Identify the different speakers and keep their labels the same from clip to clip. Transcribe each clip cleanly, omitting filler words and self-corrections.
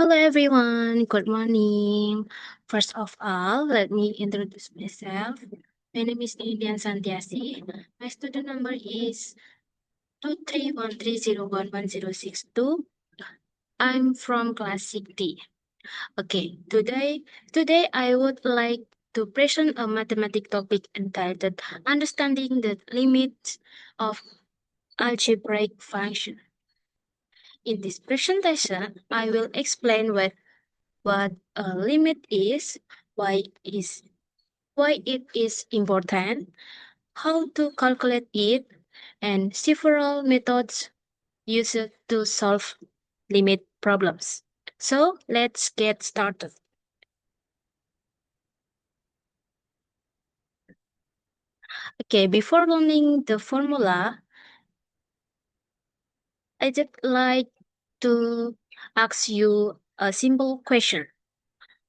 Speaker 1: Hello everyone, good morning. First of all, let me introduce myself. My name is Dian Santiasih. My student number is 23130111062. I'm from class 6D. Okay, today I would like to present a mathematics topic entitled Understanding the Limits of Algebraic Function. In this presentation, I will explain what a limit is, why is why it is important, how to calculate it, and several methods used to solve limit problems. So let's get started. Okay, before learning the formula, I just like to ask you a simple question.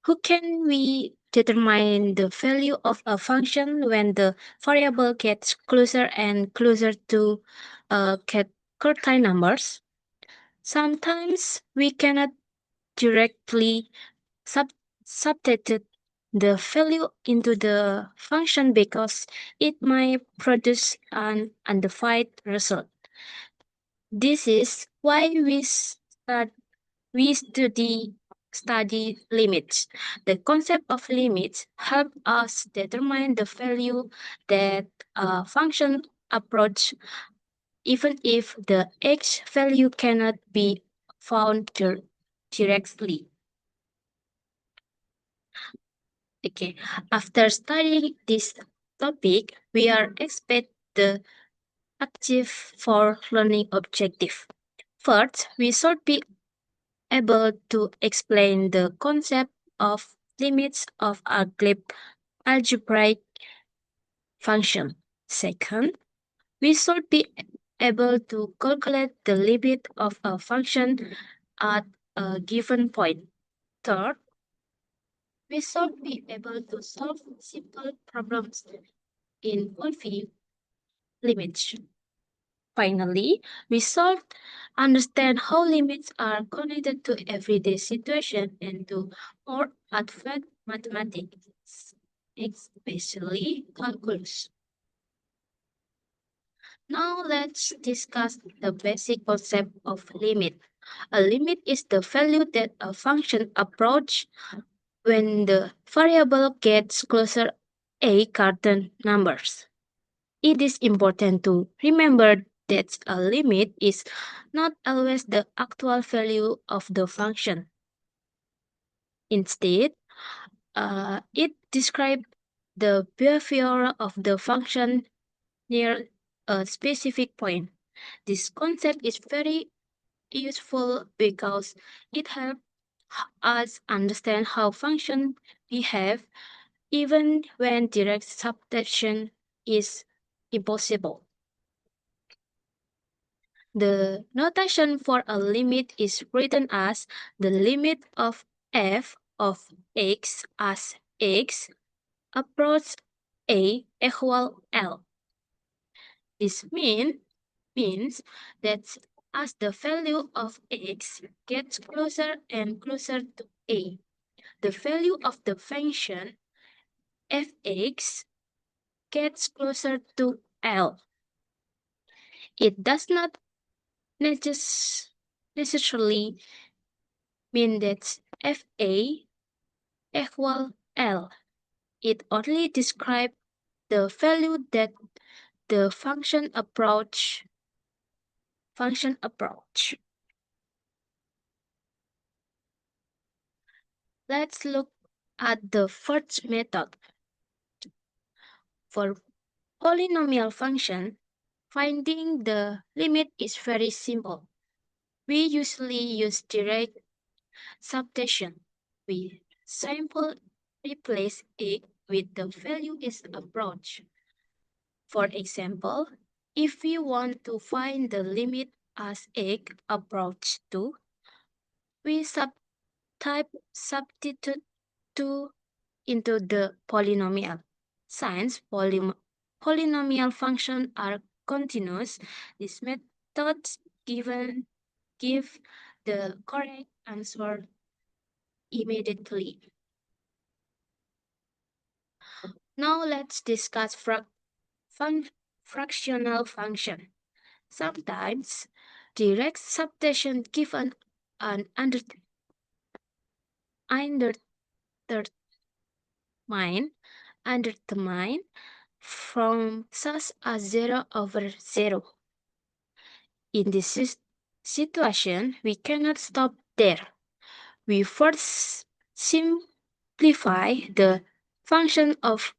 Speaker 1: How can we determine the value of a function when the variable gets closer and closer to get quartile numbers? Sometimes we cannot directly sub- substitute the value into the function because it might produce an undefined result. This is why we study limits. The concept of limits help us determine the value that a function approach even if the x value cannot be found directly. Okay, after studying this topic, we are expect the achieve for learning objective. First, we should be able to explain the concept of limits of algebraic function. Second, we should be able to calculate the limit of a function at a given point. Third, we should be able to solve simple problems involving limits. Finally, we should understand how limits are connected to everyday situation and to more advanced mathematics, especially calculus. Now let's discuss the basic concept of limit. A limit is the value that a function approaches when the variable gets closer a certain numbers. It is important to remember that a limit is not always the actual value of the function. Instead, it describes the behavior of the function near a specific point. This concept is very useful because it helps us understand how functions behave even when direct subtraction is impossible. The notation for a limit is written as the limit of f of x as x approach a equal L. This means that as the value of x gets closer and closer to a, the value of the function fx gets closer to L. It does not necessarily mean that fa equal L. It only describes the value that the function approach. Let's look at the first method. For polynomial function, finding the limit is very simple. We usually use direct subtraction. We simply replace it with the value is approached. For example, if we want to find the limit as x approach to, we substitute 2 into the polynomial. Since polynomial functions are continuous, these methods give the correct answer immediately. Now let's discuss fractional function. Sometimes direct subtraction given an undetermined from such as 0 over 0. In this situation, we cannot stop there. We first simplify the function of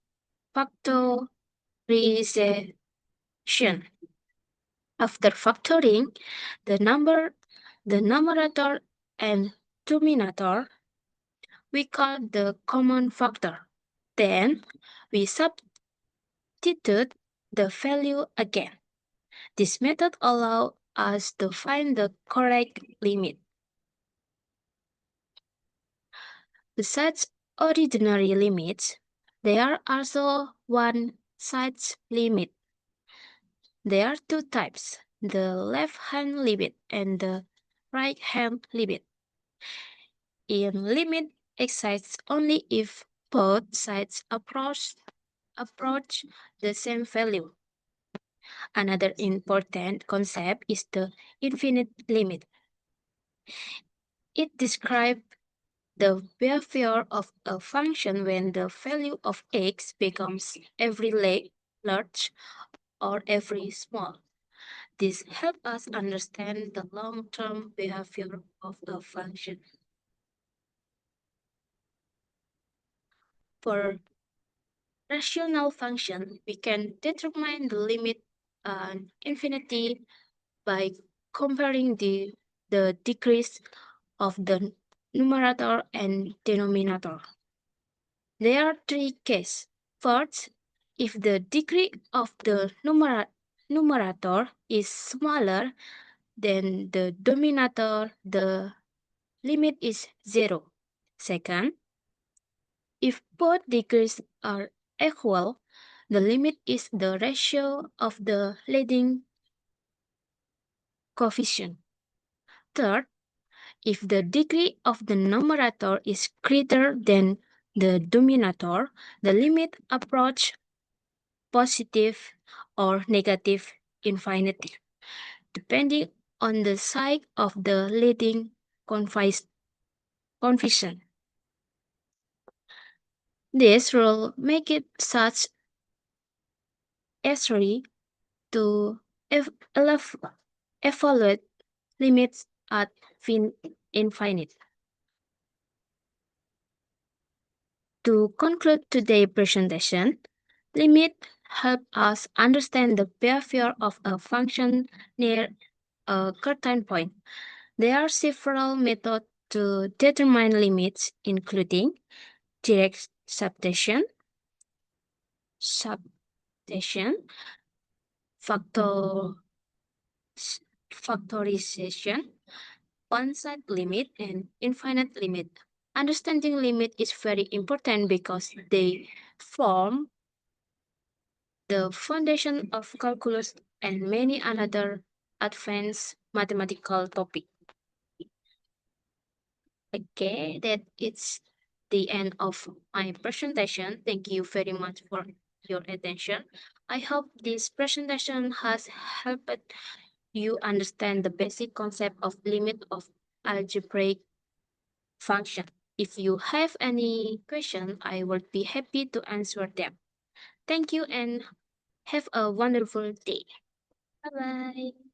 Speaker 1: factorization. After factoring the numerator and denominator, we call the common factor. Then we substitute the value again. This method allows us to find the correct limit. Besides ordinary limits, there are also one-side limit. There are two types, the left-hand limit and the right-hand limit. In limit exists only if both sides approach the same value. Another important concept is the infinite limit. It describes the behavior of a function when the value of x becomes every large or every small. This helps us understand the long-term behavior of a function. For rational function, we can determine the limit and infinity by comparing the decrease of the numerator and denominator. There are three cases. First, if the degree of the numerator is smaller than the denominator, the limit is 0. Second, if both degrees are equal, the limit is the ratio of the leading coefficient. Third, if the degree of the numerator is greater than the denominator, the limit approach positive or negative infinity, depending on the size of the leading coefficient. This rule makes it such easy to evaluate limits at infinite. To conclude today's presentation, limit help us understand the behavior of a function near a certain point. There are several methods to determine limits, including direct subtraction, factor, factorization, one-side limit, and infinite limit. Understanding limit is very important because they form the foundation of calculus and many another advanced mathematical topics. Okay, that it's the end of my presentation. Thank you very much for your attention. I hope this presentation has helped you understand the basic concept of limit of algebraic function. If you have any question, I would be happy to answer them. Thank you and have a wonderful day. Bye bye.